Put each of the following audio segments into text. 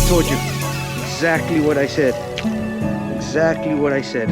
told you exactly what I said. Exactly what I said.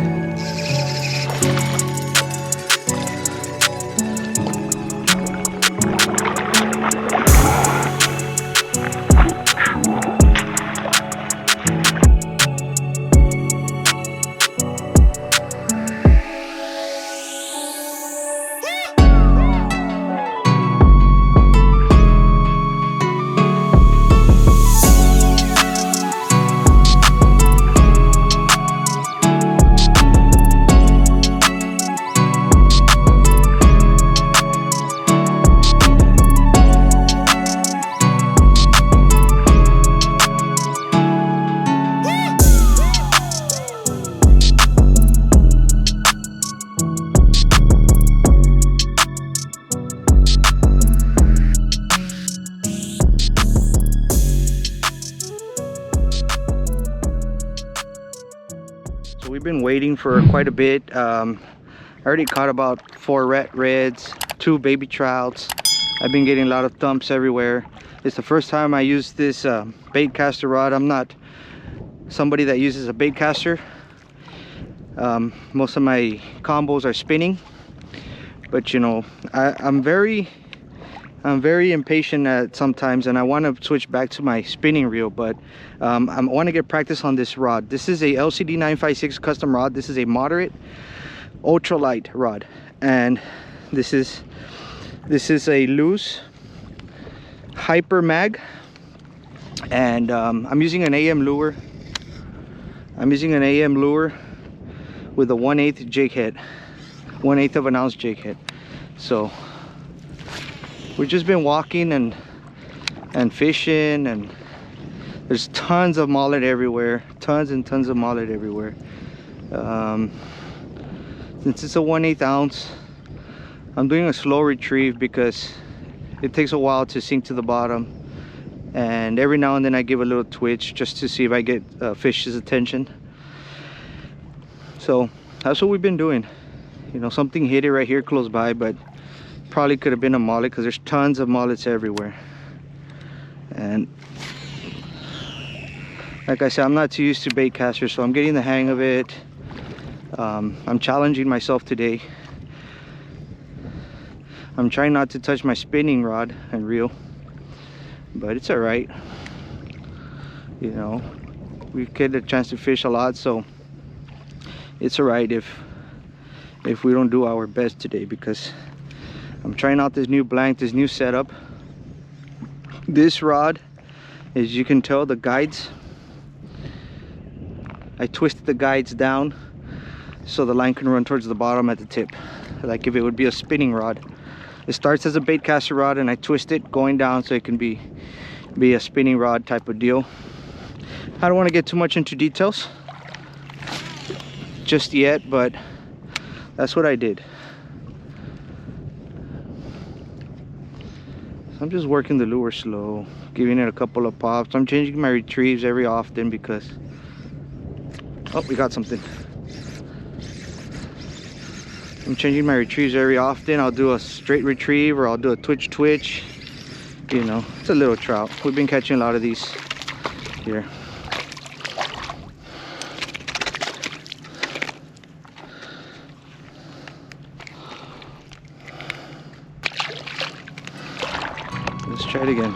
So we've been waiting for quite a bit. I already caught about 4 reds, 2 baby trouts. I've been getting a lot of thumps everywhere. It's the first time I use this baitcaster rod. I'm not somebody that uses a baitcaster. Most of my combos are spinning, but you know, I'm very impatient at sometimes, and I want to switch back to my spinning reel, but I want to get practice on this rod. This is a LCD 956 custom rod. This is a moderate ultralight rod, and this is a loose HyperMag, and I'm using an AM lure. I'm using an AM lure with a 1/8 jig head, 1/8 of an ounce jig head. So we've just been walking and fishing, and there's tons of mullet everywhere, tons and tons of mullet everywhere. Since it's a 1/8 ounce, I'm doing a slow retrieve because it takes a while to sink to the bottom, and every now and then I give a little twitch just to see if I get fish's attention. So that's what we've been doing. You know, something hit it right here close by, but probably could have been a mullet because there's tons of mullets everywhere. And like I said, I'm not too used to bait casters, so I'm getting the hang of it. I'm challenging myself today. I'm trying not to touch my spinning rod and reel, but it's all right. You know, we get a chance to fish a lot, so it's all right if we don't do our best today, because I'm trying out this new blank, this new setup. This rod, as you can tell, the guides, I twisted the guides down so the line can run towards the bottom at the tip, like if it would be a spinning rod. It starts as a bait caster rod, and I twist it going down so it can be a spinning rod type of deal. I don't want to get too much into details just yet, but that's what I did. I'm just working the lure slow, giving it a couple of pops. I'm changing my retrieves every often because, oh, we got something. I'm changing my retrieves very often. I'll do a straight retrieve, or I'll do a twitch. You know, it's a little trout. We've been catching a lot of these here. Let's try it again.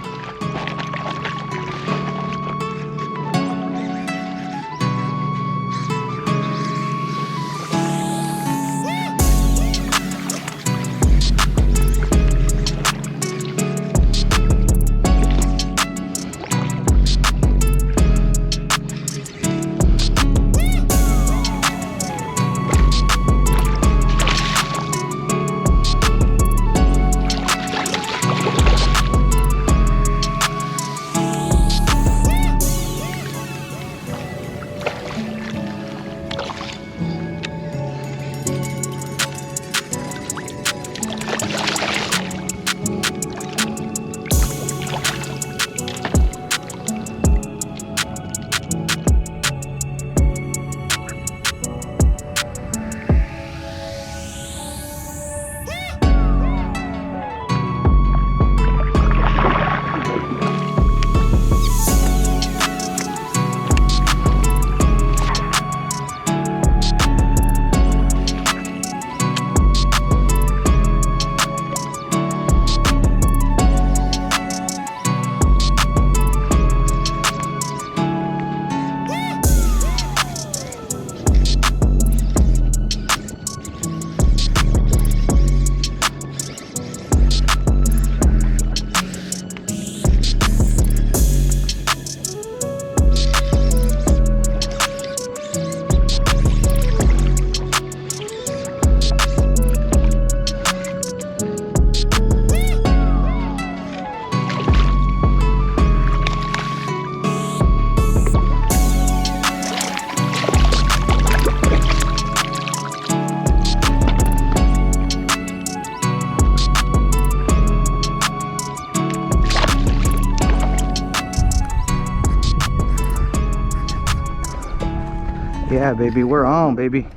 Yeah, baby, we're on, baby.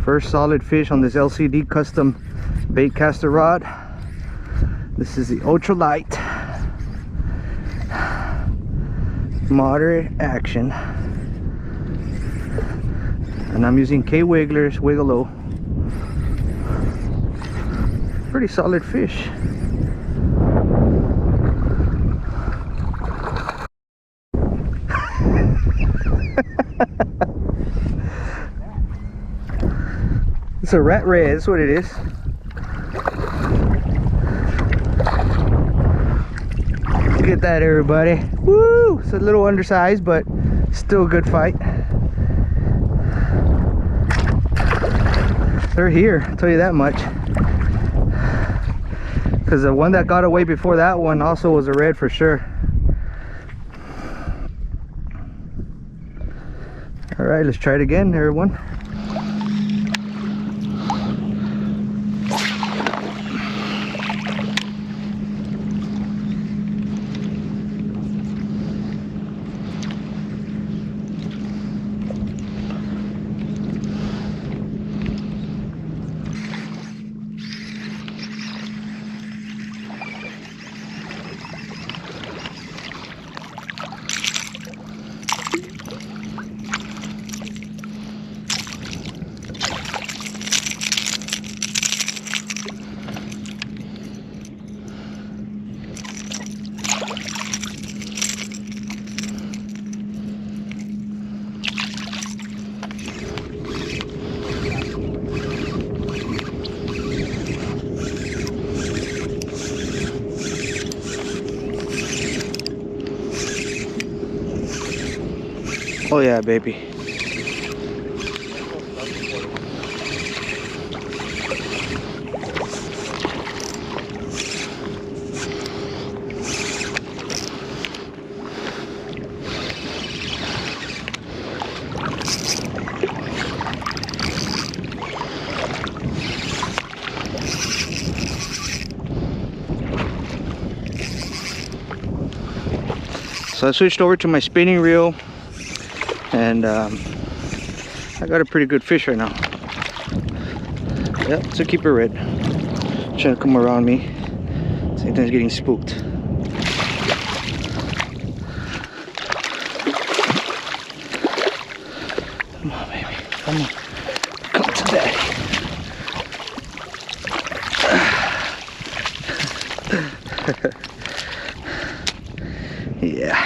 First solid fish on this LCD custom baitcaster rod. This is the ultralight moderate action, and I'm using K Wigglers Willowtail. Pretty solid fish. It's a rat red, that's what it is. Look at that, everybody. Woo! It's a little undersized, but still a good fight. They're here, I'll tell you that much. Because the one that got away before that one also was a red for sure. Alright, let's try it again, everyone. Oh yeah, baby. So I switched over to my spinning reel, and I got a pretty good fish right now. Yep, it's a keeper red. Trying to come around me. Same time's getting spooked. Come on, baby. Come on. Come to daddy. Yeah.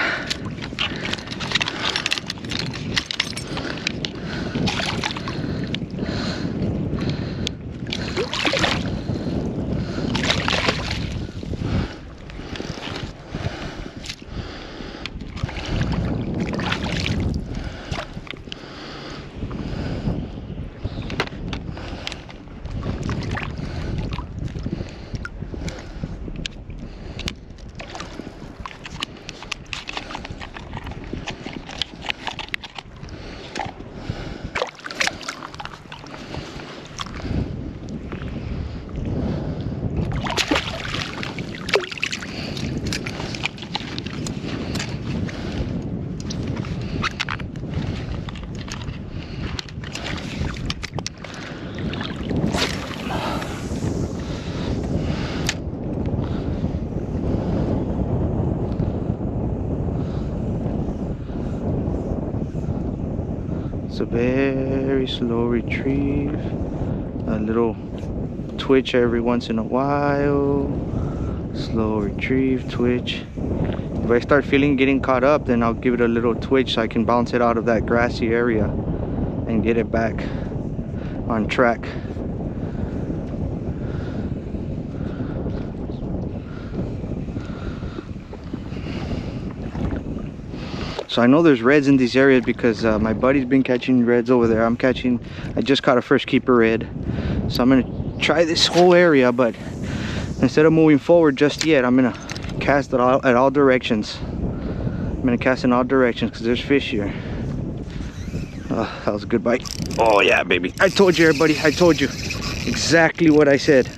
It's a very slow retrieve, a little twitch every once in a while, slow retrieve, twitch. If I start feeling getting caught up, then I'll give it a little twitch so I can bounce it out of that grassy area and get it back on track. So I know there's reds in these areas because my buddy's been catching reds over there. I just caught a first keeper red. So I'm gonna try this whole area, but instead of moving forward just yet, I'm gonna cast it at all directions. I'm gonna cast in all directions because there's fish here. Oh, that was a good bite. Oh yeah, baby. I told you, everybody. I told you. Exactly what I said.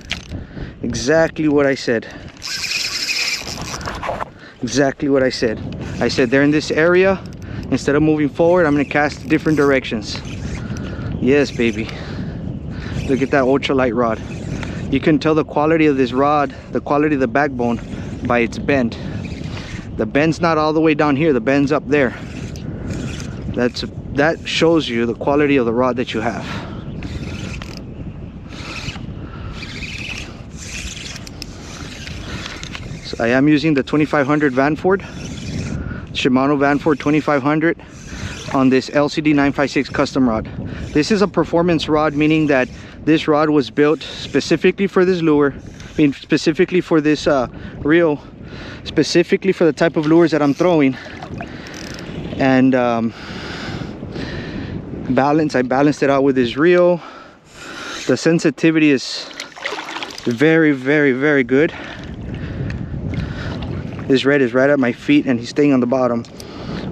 Exactly what I said. Exactly what I said. I said they're in this area. Instead of moving forward, I'm gonna cast different directions. Yes, baby. Look at that ultralight rod. You can tell the quality of this rod, the quality of the backbone, by its bend. The bend's not all the way down here, the bend's up there. That shows you the quality of the rod that you have. So I am using the 2500 Vanford, Shimano Vanford 2500 on this LCD 956 custom rod. This is a performance rod, meaning that this rod was built specifically for this lure, I mean specifically for this reel, specifically for the type of lures that I'm throwing. And I balanced it out with this reel. The sensitivity is very, very, very good. This red is right at my feet and he's staying on the bottom.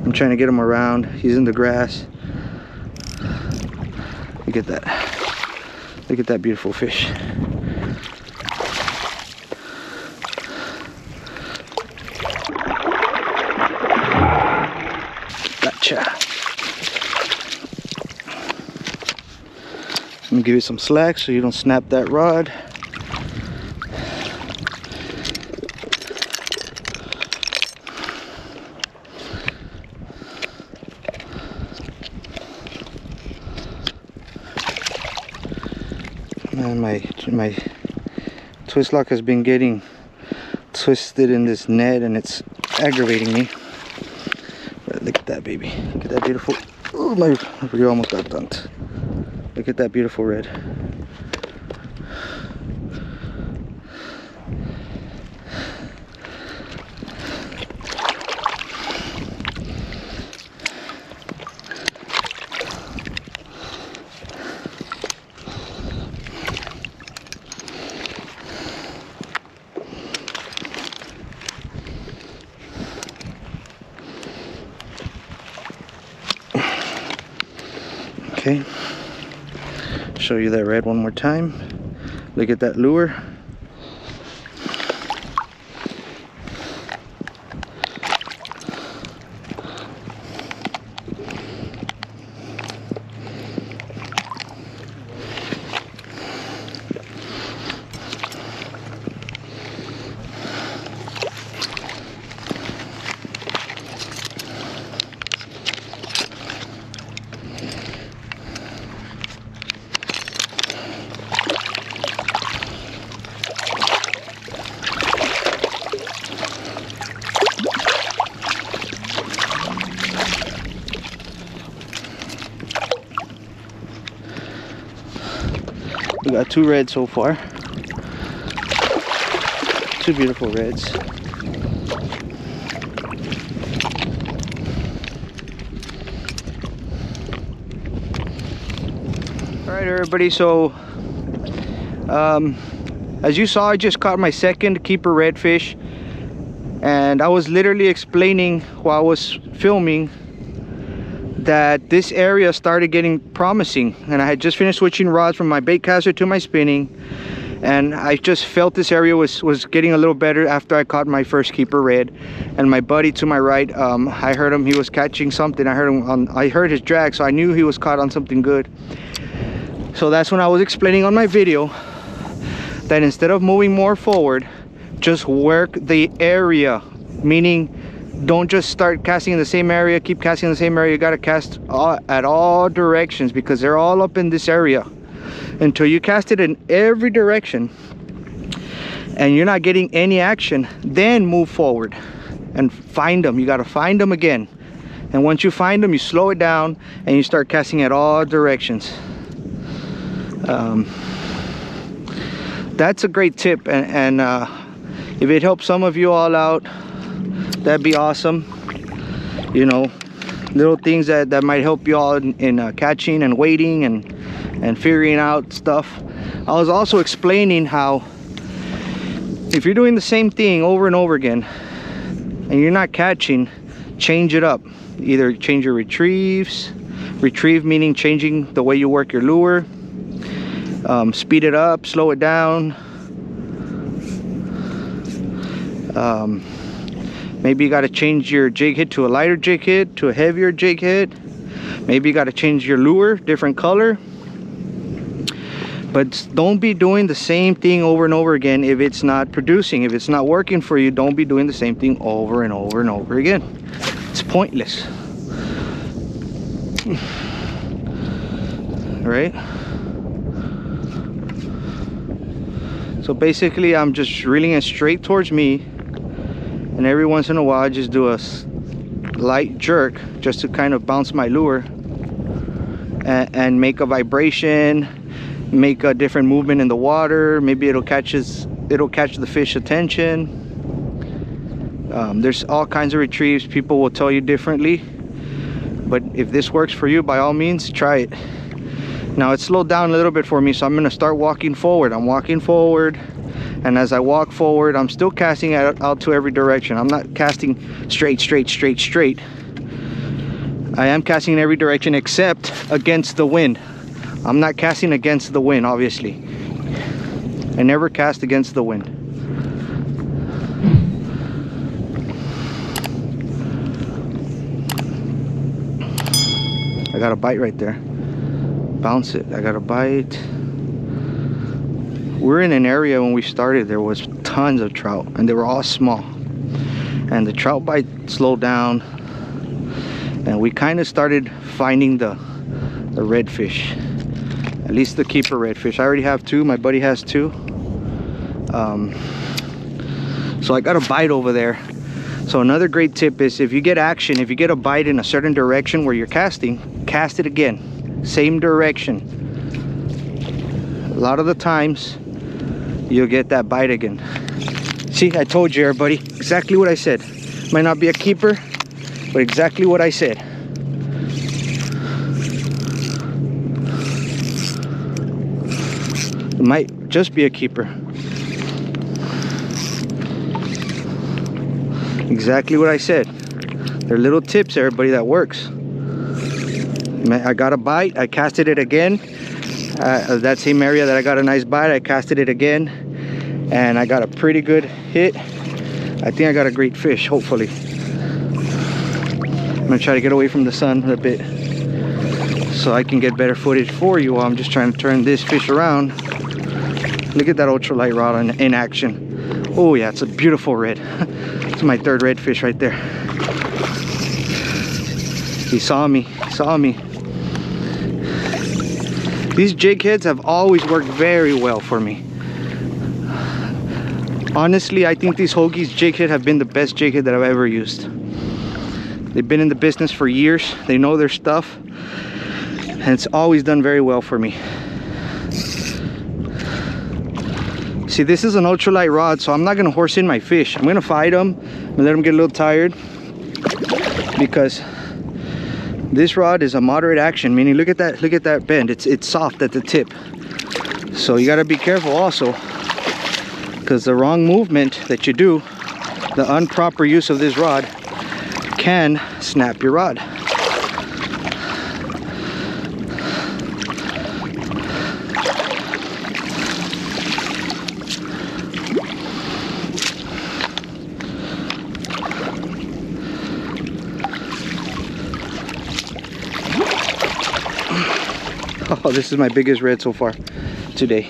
I'm trying to get him around. He's in the grass. Look at that. Look at that beautiful fish. Gotcha. I'm gonna give it some slack so you don't snap that rod. And my twist lock has been getting twisted in this net and it's aggravating me. But look at that, baby. Look at that beautiful. Oh, my reel almost got dunked. Look at that beautiful red. Okay, show you that red one more time. Look at that lure. We got two reds so far. Two beautiful reds. Alright everybody, so as you saw, I just caught my second keeper redfish, and I was literally explaining while I was filming that this area started getting promising, and I had just finished switching rods from my baitcaster to my spinning, and I just felt this area was getting a little better after I caught my first keeper red. And my buddy to my right, I heard him, he was catching something. I heard his drag, so I knew he was caught on something good. So that's when I was explaining on my video that instead of moving more forward, just work the area, meaning don't just start casting in the same area, keep casting in the same area. You got to cast at all directions, because they're all up in this area. Until you cast it in every direction and you're not getting any action, then move forward and find them. You got to find them again, and once you find them, you slow it down and you start casting at all directions. That's a great tip, and if it helps some of you all out, that'd be awesome. You know, little things that might help you all in catching and waiting and figuring out stuff. I was also explaining how if you're doing the same thing over and over again and you're not catching, change it up. Either change your retrieves, retrieve meaning changing the way you work your lure, speed it up, slow it down, Maybe you got to change your jig head to a lighter jig head, to a heavier jig head. Maybe you got to change your lure, different color. But don't be doing the same thing over and over again if it's not producing. If it's not working for you, don't be doing the same thing over and over and over again. It's pointless. Right? So basically I'm just reeling it straight towards me, and every once in a while I just do a light jerk just to kind of bounce my lure and make a vibration, make a different movement in the water. Maybe it'll catch the fish attention. There's all kinds of retrieves. People will tell you differently, but if this works for you, by all means try it. Now it's slowed down a little bit for me, so I'm going to start walking forward. I'm walking forward, and as I walk forward, I'm still casting out to every direction. I'm not casting straight. I am casting in every direction except against the wind. I'm not casting against the wind, obviously. I never cast against the wind. I got a bite right there. Bounce it. I got a bite. We're in an area when we started, there was tons of trout, and they were all small. And the trout bite slowed down, and we kind of started finding the redfish. At least the keeper redfish. I already have two. My buddy has two. So I got a bite over there. So another great tip is, if you get action, if you get a bite in a certain direction where you're casting, cast it again. Same direction. A lot of the times you'll get that bite again. See, I told you, everybody, exactly what I said. Might not be a keeper, but exactly what I said. It might just be a keeper. Exactly what I said. They're little tips, everybody, that works. I got a bite, I casted it again. That same area that I got a nice bite, I casted it again, and I got a pretty good hit. I think I got a great fish, hopefully. I'm gonna try to get away from the sun a bit so I can get better footage for you while I'm just trying to turn this fish around. Look at that ultralight rod in action. Oh yeah, it's a beautiful red. It's my third redfish right there. He saw me. These jig heads have always worked very well for me. Honestly, I think these Hoagies Jig Head have been the best jig head that I've ever used. They've been in the business for years. They know their stuff, and it's always done very well for me. See, this is an ultralight rod, so I'm not gonna horse in my fish. I'm gonna fight them and let them get a little tired, because this rod is a moderate action, meaning look at that bend. It's soft at the tip. So you gotta be careful also, because the wrong movement that you do, the improper use of this rod, can snap your rod. Oh, this is my biggest red so far today.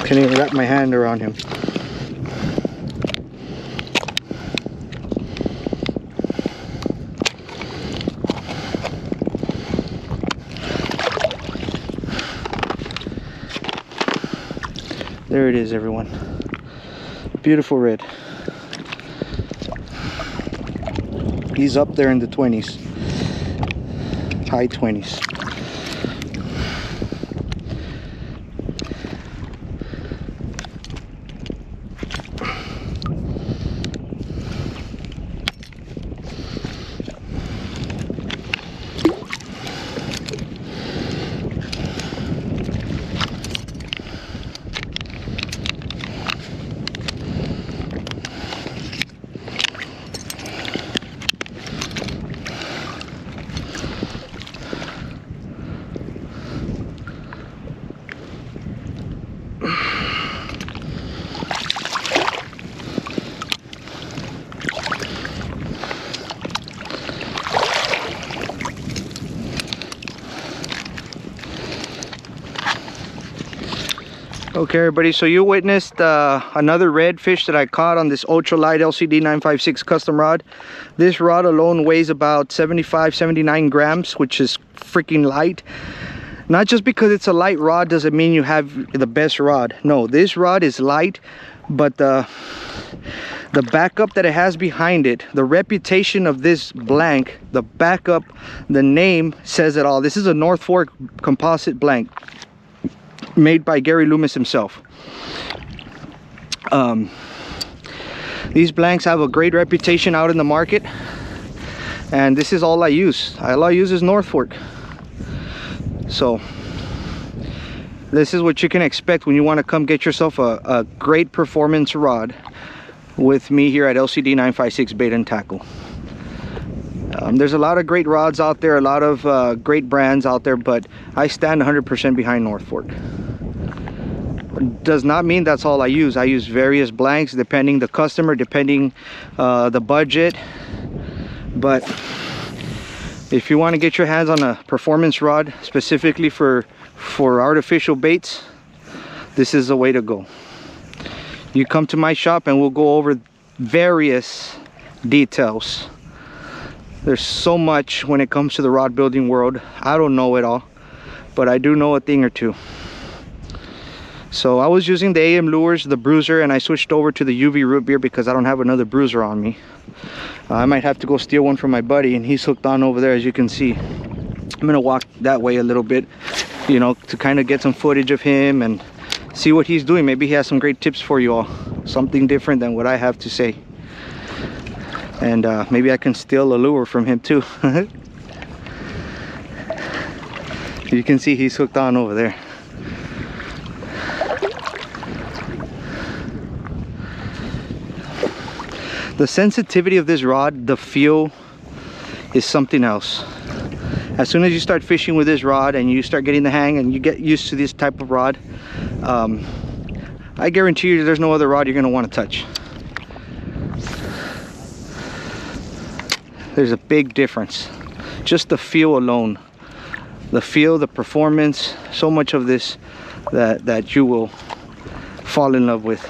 Can't even wrap my hand around him. There it is, everyone. Beautiful red. He's up there in the 20s, high 20s. Okay everybody, so you witnessed another redfish that I caught on this ultralight LCD 956 custom rod. This rod alone weighs about 79 grams, which is freaking light. Not just because it's a light rod doesn't mean you have the best rod. No, this rod is light, but the backup that it has behind it, the reputation of this blank, the backup, the name says it all. This is a North Fork composite blank made by Gary Loomis himself. These blanks have a great reputation out in the market, and this is all I use. All I use is North Fork. So this is what you can expect when you want to come get yourself a great performance rod with me here at LCD 956 Bait and Tackle. There's a lot of great rods out there, a lot of great brands out there, but I stand 100% behind North Fork. Does not mean that's all I use. I use various blanks depending the customer, depending the budget. But if you want to get your hands on a performance rod specifically for artificial baits, this is the way to go. You come to my shop and we'll go over various details. There's so much when it comes to the rod building world. I don't know it all, but I do know a thing or two. So I was using the AM lures, the Bruiser, and I switched over to the UV root beer because I don't have another Bruiser on me. I might have to go steal one from my buddy, and he's hooked on over there, as you can see. I'm gonna walk that way a little bit, you know, to kind of get some footage of him and see what he's doing. Maybe he has some great tips for you all, something different than what I have to say. And maybe I can steal a lure from him too. You can see he's hooked on over there. The sensitivity of this rod, the feel is something else. As soon as you start fishing with this rod and you start getting the hang and you get used to this type of rod, I guarantee you there's no other rod you're going to want to touch. There's a big difference. Just the feel alone. The feel, the performance, so much of this that you will fall in love with.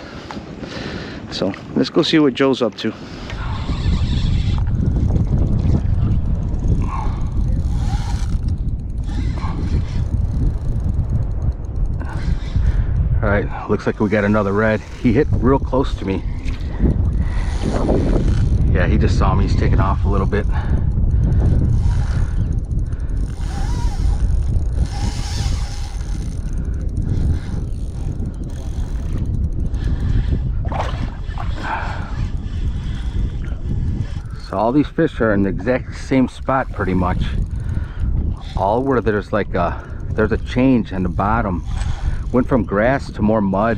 So let's go see what Joe's up to. All right, looks like we got another red. He hit real close to me. Yeah, he just saw me. He's taking off a little bit. So all these fish are in the exact same spot pretty much. All where there's like there's a change in the bottom. Went from grass to more mud.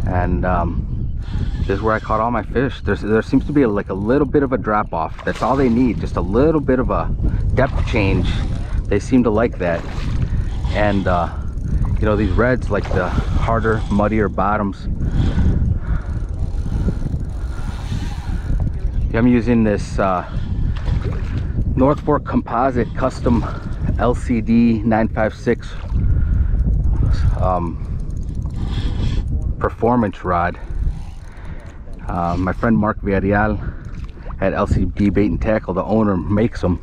And this is where I caught all my fish. There seems to be like a little bit of a drop off. That's all they need, just a little bit of a depth change. They seem to like that. And you know, these reds like the harder, muddier bottoms. I'm using this North Fork composite custom LCD 956 performance rod. My friend Mark Villarreal at LCD Bait and Tackle, the owner, makes them,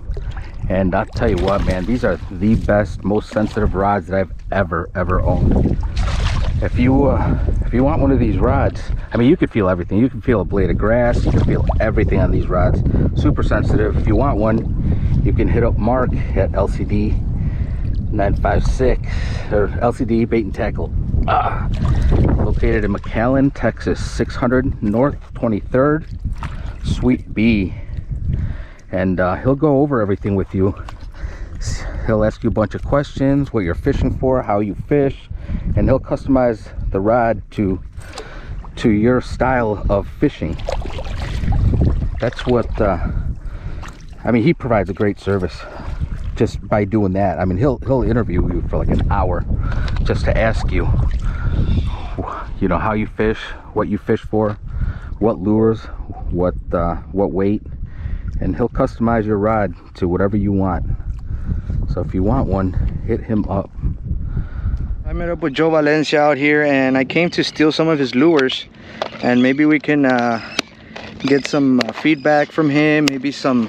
and I'll tell you what, man, these are the best, most sensitive rods that I've ever owned. If you want one of these rods, I mean, you can feel everything. You can feel a blade of grass, you can feel everything on these rods. Super sensitive. If you want one, you can hit up Mark at LCD 956 or LCD Bait and Tackle, located in McAllen, Texas, 600 North 23rd Suite B. And he'll go over everything with you. He'll ask you a bunch of questions, what you're fishing for, how you fish, and he'll customize the rod to your style of fishing. That's what I mean, he provides a great service just by doing that. I mean, he'll interview you for like an hour just to ask you, you know, how you fish, what you fish for, what lures, what weight, and he'll customize your rod to whatever you want. So if you want one, hit him up. I met up with Joe Valencia out here and I came to steal some of his lures, and maybe we can get some feedback from him, maybe some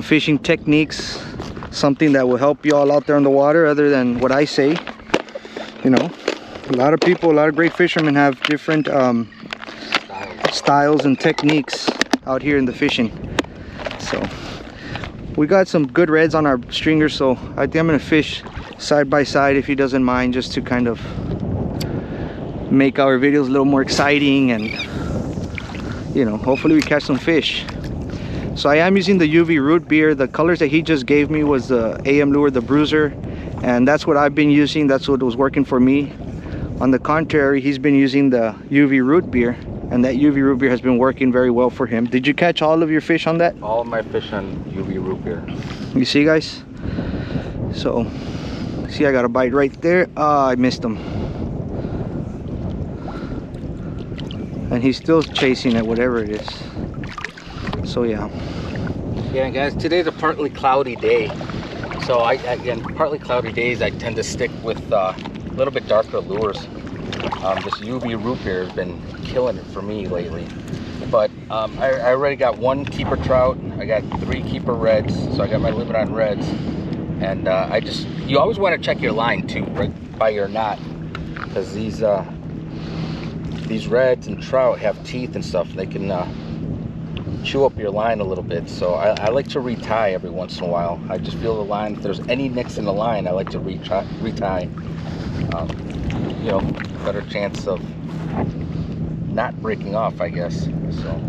fishing techniques, something that will help you all out there on the water other than what I say. You know, a lot of people, a lot of great fishermen have different styles and techniques out here in the fishing. So we got some good reds on our stringer, so I think I'm gonna fish side by side if he doesn't mind, just to kind of make our videos a little more exciting, and you know, hopefully we catch some fish. So I am using the UV root beer. The colors that he just gave me was the AM lure, the Bruiser, and that's what I've been using. That's what was working for me. On the contrary, he's been using the UV root beer, and that UV root beer has been working very well for him. Did you catch all of your fish on that? All of my fish on UV root beer. You see, guys? So see, I got a bite right there. I missed him, and he's still chasing it, whatever it is. So yeah, guys, today's a partly cloudy day, so again, partly cloudy days I tend to stick with a little bit darker lures. This UV root beer has been killing it for me lately, but I already got 1 keeper trout, I got 3 keeper reds, so I got my limit on reds. And you always want to check your line too, right by your knot, because these reds and trout have teeth and stuff. They can chew up your line a little bit. So I like to retie every once in a while. I just feel the line, if there's any nicks in the line, I like to retie. You know, better chance of not breaking off, I guess.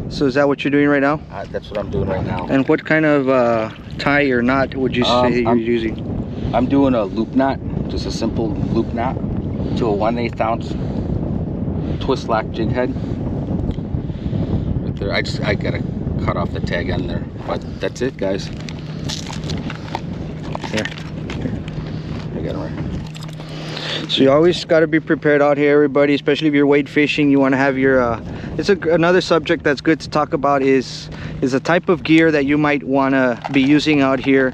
So is that what you're doing right now? That's what I'm doing right now. And what kind of tie or knot would you say you're using? I'm doing a loop knot, just a simple loop knot to a 1/8 ounce twist lock jig head. Right there. I gotta cut off the tag end there, but that's it, guys. Here. I got it right. So you always got to be prepared out here, everybody, especially if you're wade fishing. You want to have your another subject that's good to talk about is the type of gear that you might want to be using out here.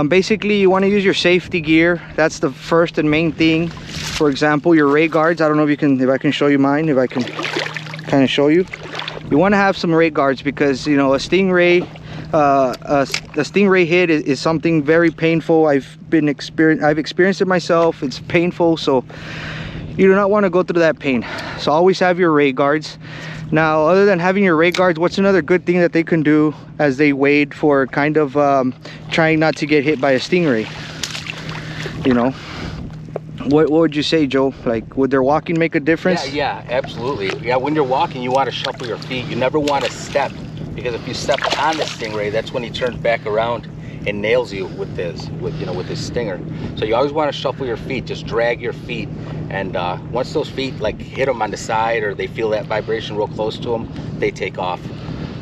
Basically, you want to use your safety gear. That's the first and main thing. For example, your ray guards. I don't know if I can show you mine, if I can kind of show you. You want to have some ray guards, because you know, a stingray hit is something very painful. I've experienced it myself. It's painful, so you do not want to go through that pain. So always have your ray guards. Now, other than having your ray guards, what's another good thing that they can do as they wade for kind of trying not to get hit by a stingray? You know, what would you say, Joe? Like, would their walking make a difference? Yeah, absolutely. Yeah, when you're walking, you want to shuffle your feet. You never want to step, because if you step on the stingray, that's when he turns back around and nails you with his stinger. So you always want to shuffle your feet, just drag your feet, and once those feet like hit them on the side, or they feel that vibration real close to them, they take off.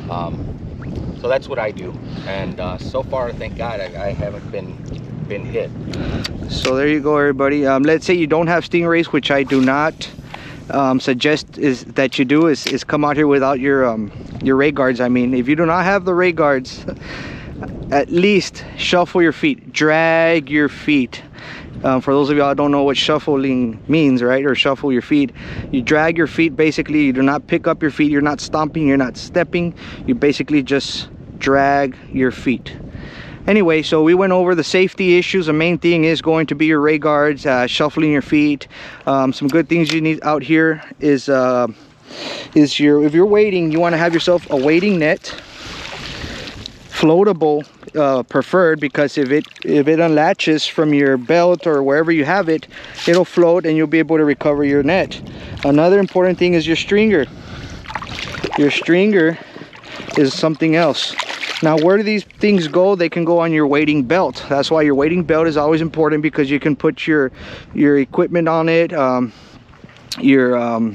So that's what I do, and so far, thank God, I haven't been hit. So there you go, everybody. Let's say you don't have stingrays, which I do not suggest is that you do is come out here without your ray guards. I mean, if you do not have the ray guards, at least shuffle your feet, drag your feet. For those of y'all that don't know what shuffling means, right, or shuffle your feet, you drag your feet. Basically, you do not pick up your feet, you're not stomping, you're not stepping, you basically just drag your feet. Anyway, so we went over the safety issues. The main thing is going to be your ray guards, shuffling your feet. Some good things you need out here is if you're wading, you want to have yourself a wading net, floatable, preferred, because if it unlatches from your belt or wherever you have it, it'll float and you'll be able to recover your net. Another important thing is your stringer. Your stringer is something else. Now, where do these things go? They can go on your wading belt. That's why your wading belt is always important, because you can put your equipment on it, your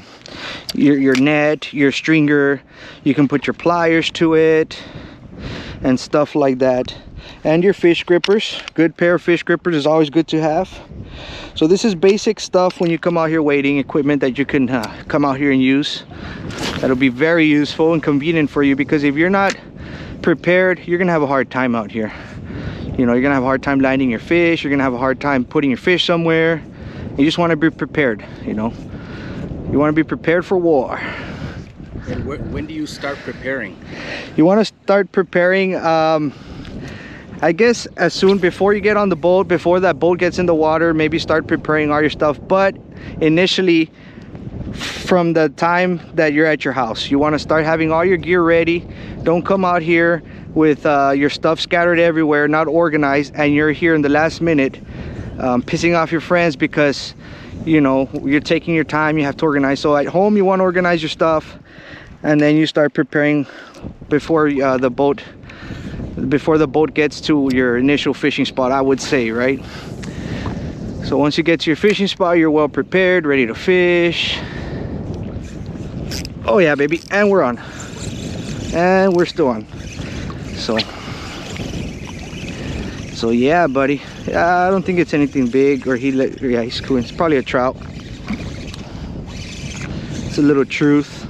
net, your stringer. You can put your pliers to it and stuff like that. And your fish grippers. Good pair of fish grippers is always good to have. So this is basic stuff when you come out here wading, equipment that you can come out here and use. That'll be very useful and convenient for you, because if you're not prepared, you're gonna have a hard time out here. You know, you're gonna have a hard time landing your fish, you're gonna have a hard time putting your fish somewhere. You just want to be prepared, you know. You want to be prepared for war. And when do you start preparing? You want to start preparing, I guess as soon before you get on the boat, before that boat gets in the water, maybe start preparing all your stuff. But initially, from the time that you're at your house, you want to start having all your gear ready. Don't come out here with your stuff scattered everywhere, not organized, and you're here in the last minute pissing off your friends because, you know, you're taking your time, you have to organize. So at home you want to organize your stuff, and then you start preparing before the boat gets to your initial fishing spot, I would say, right? So once you get to your fishing spot, you're well prepared, ready to fish. Oh yeah, baby, and we're on, and we're still on. So yeah, buddy, I don't think it's anything big, or yeah, he's cool. It's probably a trout. It's a little truth.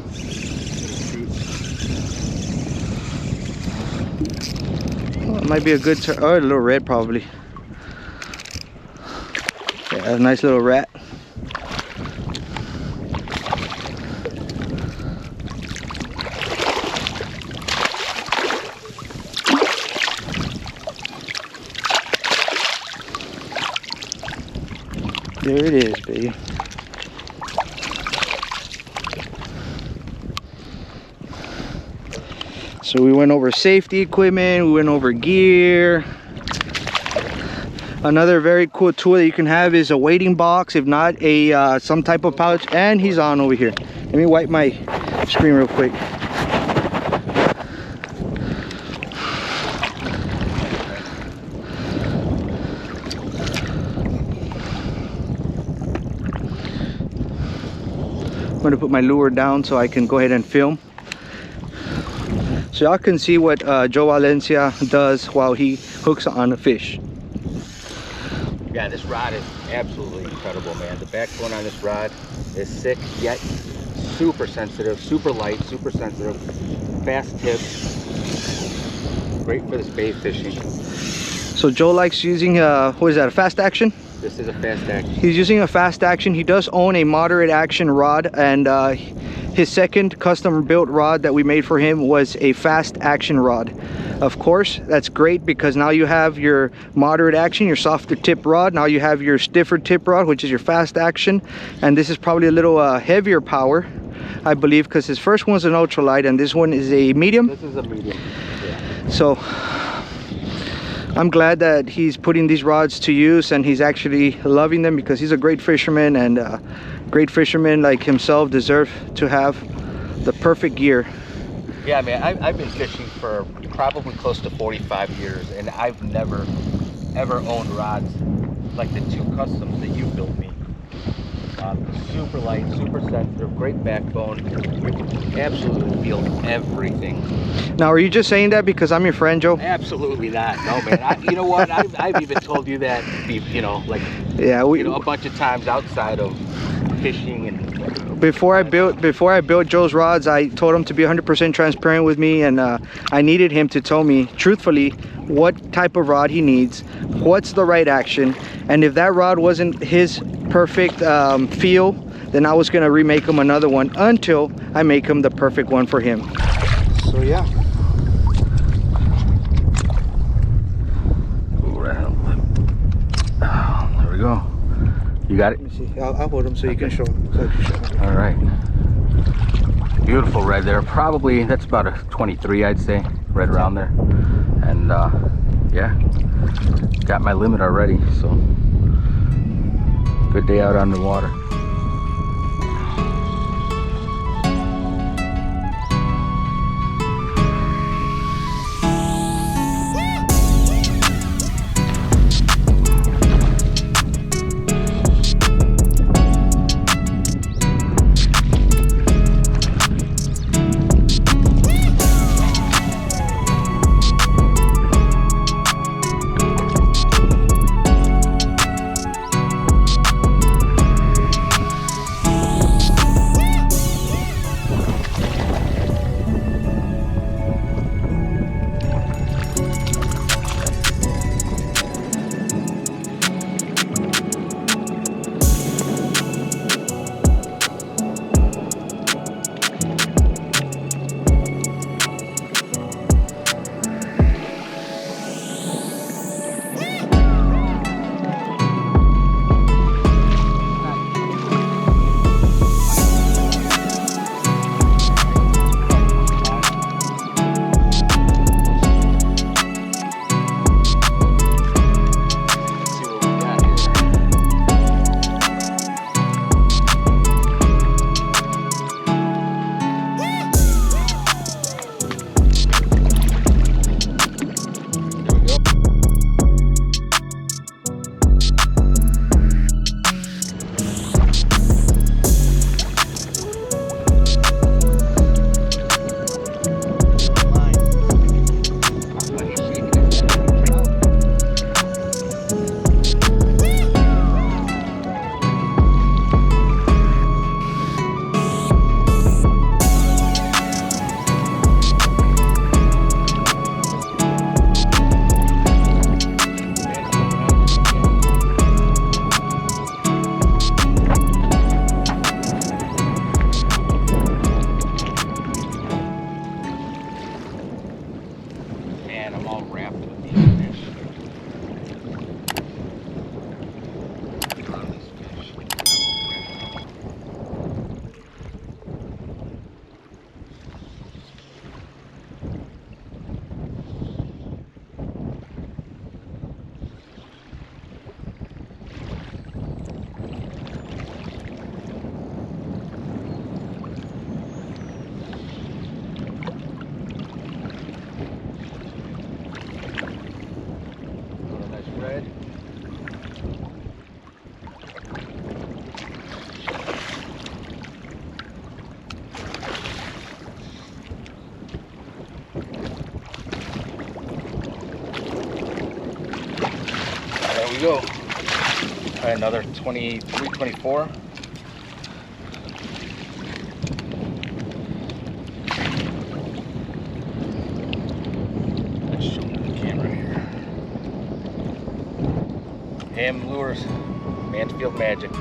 Oh, it might be a good oh, a little red probably. Yeah, a nice little rat. There it is, baby. So we went over safety equipment, we went over gear. Another very cool tool that you can have is a wading box, if not a some type of pouch. And he's on over here. Let me wipe my screen real quick. I'm going to put my lure down so I can go ahead and film, so y'all can see what Joe Valencia does while he hooks on a fish. Yeah, this rod is absolutely incredible, man. The backbone on this rod is sick, yet super sensitive, super light, super sensitive, fast tip. Great for this bait fishing. So Joe likes using what is that, a fast action? This is a fast action. He's using a fast action. He does own a moderate action rod, and his second custom built rod that we made for him was a fast action rod. Of course, that's great because now you have your moderate action, your softer tip rod. Now you have your stiffer tip rod, which is your fast action, and this is probably a little heavier power, I believe, because his first one's an ultralight and this one is a medium. This is a medium. Yeah. So I'm glad that he's putting these rods to use and he's actually loving them, because he's a great fisherman, and great fishermen like himself deserve to have the perfect gear. Yeah, man, I've been fishing for probably close to 45 years, and I've never ever owned rods like the two customs that you built me. Super light, super sensitive, great backbone. You can absolutely feel everything. Now, are you just saying that because I'm your friend, Joe? Absolutely not. No, man. You know what? I've even told you that, you know, like, yeah, a bunch of times outside of fishing. And before I built Joe's rods, I told him to be 100% transparent with me, and I needed him to tell me truthfully what type of rod he needs, what's the right action, and if that rod wasn't his perfect feel, then I was going to remake him another one until I make him the perfect one for him. So yeah. There we go. You got it? Let me see. I'll hold him so you can show him. All right. Beautiful red there. Probably that's about a 23, I'd say, right around there. And yeah, got my limit already. So good day out on the water. you go. Try another 23, 24. Let's show the camera here. AM Lures, Mansfield Magic.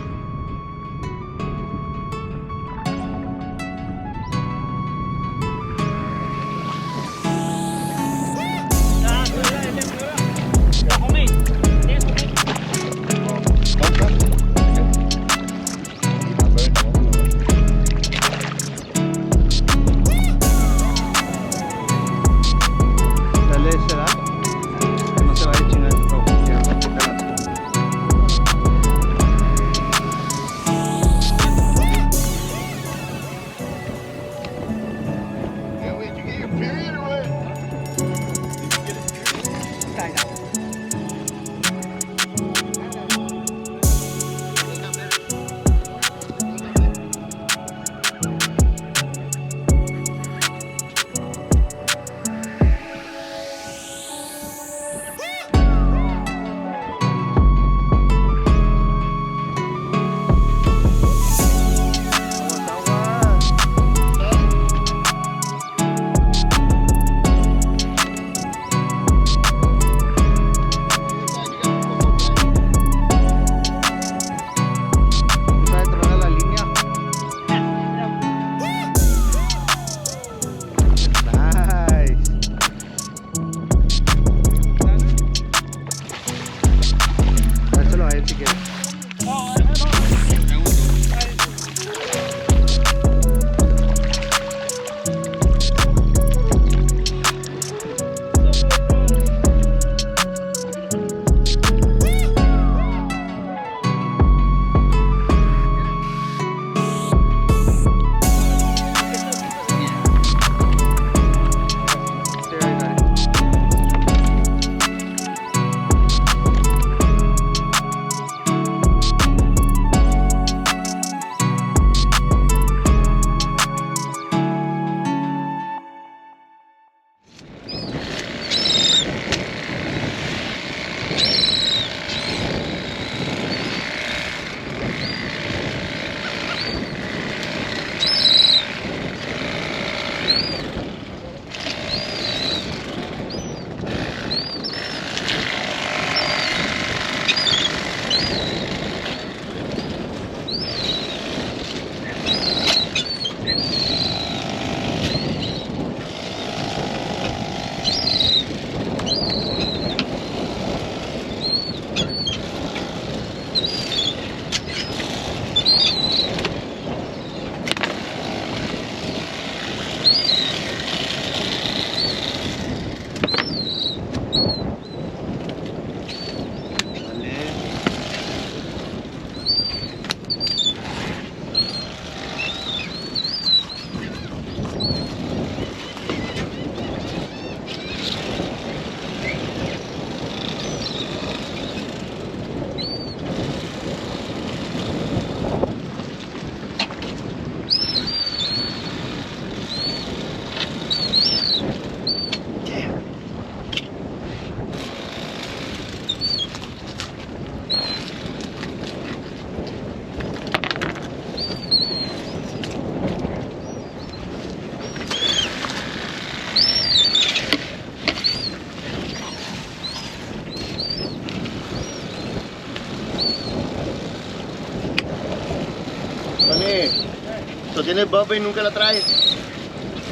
¿Tú tienes bob y nunca la traes?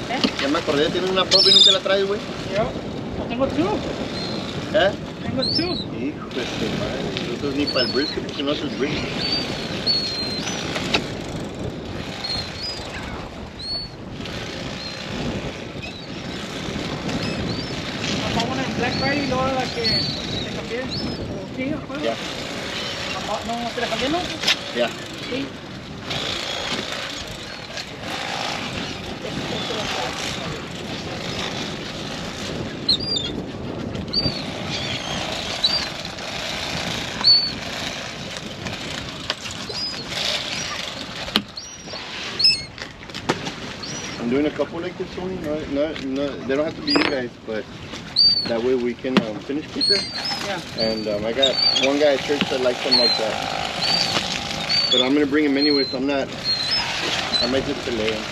¿Eh? Ya me acordé, tienes una bob y nunca la traes, güey. Yo tengo two. ¿Eh? Tengo two. Hijo de su madre, eso es ni para el brisket porque no haces brisket. Papá, una en Black Friday y luego la que te cambié. ¿Sí? ¿Acuerdo? Ya. Papá, ¿no te la cambié, no? Ya. Sí. I'm doing a couple like this, Tony. No, they don't have to be you guys, but that way we can finish quicker. Yeah. And I got one guy at church that likes them like that. But I'm gonna bring him anyway, so I might just delay him.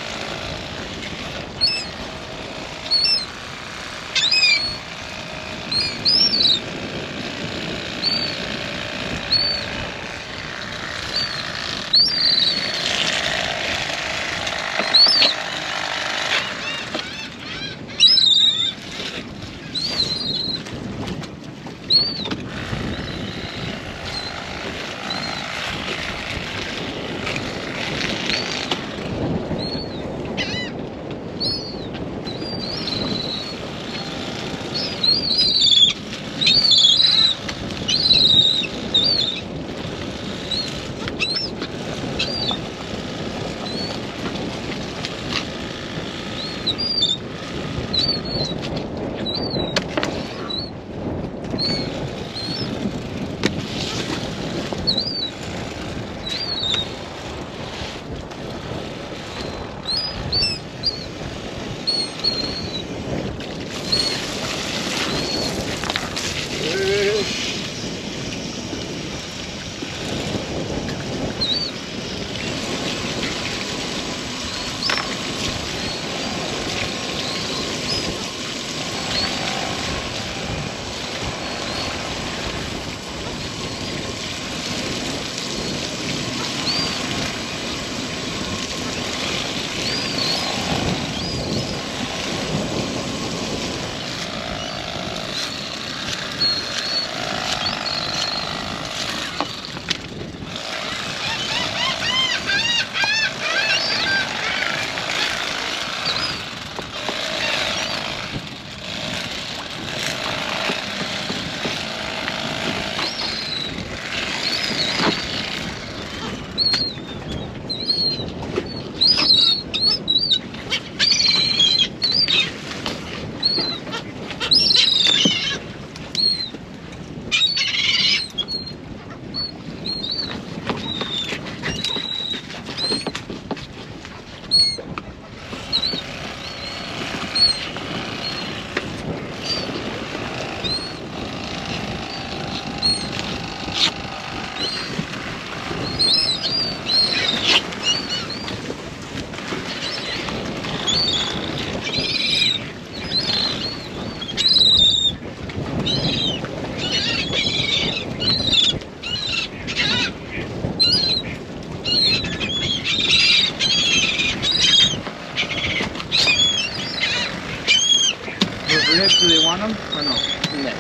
Do they want them or no? No.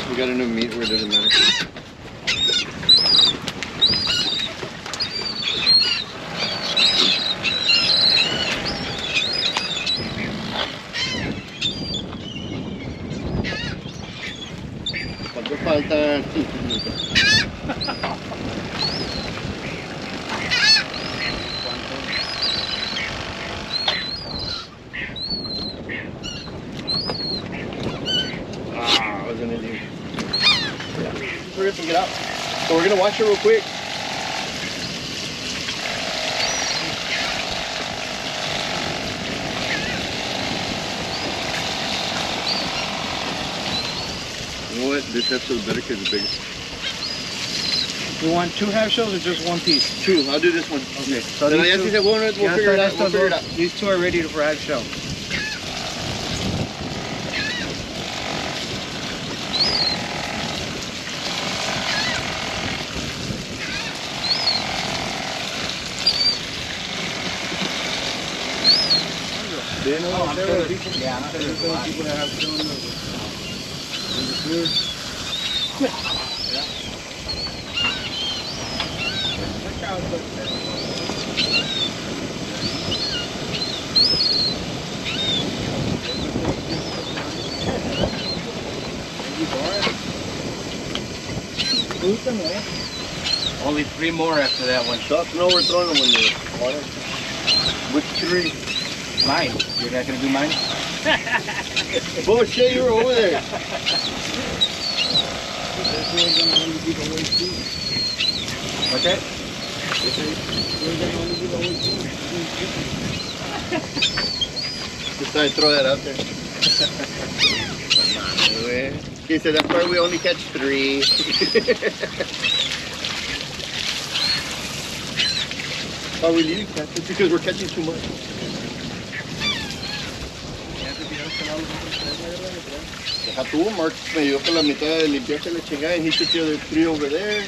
We got a new meat where it doesn't matter. ¿Cuánto faltan? Hurry up and get out. So we're gonna wash it real quick. You know what? This episode's better because it's bigger. You want 2 half shells or just 1 piece? 2. I'll do this one. Okay. So Then these I two, think that we'll figure it out. We'll figure it out. These 2 are ready for half shell. Then I'm there sure are there's people. Yeah, I'm sure there's a lot of people that have shell in the Only 3 more after that one. Stop, no, we're throwing them in the water. Which 3? Mine. You're not gonna do mine? Bullshit, you were over there. What's that? Just thought I'd throw that out there. He said that's why we only catch 3. Why we leave catch? It's because we're catching too much. Deja tú, Mark me ayudó con la mitad de limpiarse la chingada, and he took the other 3 over there.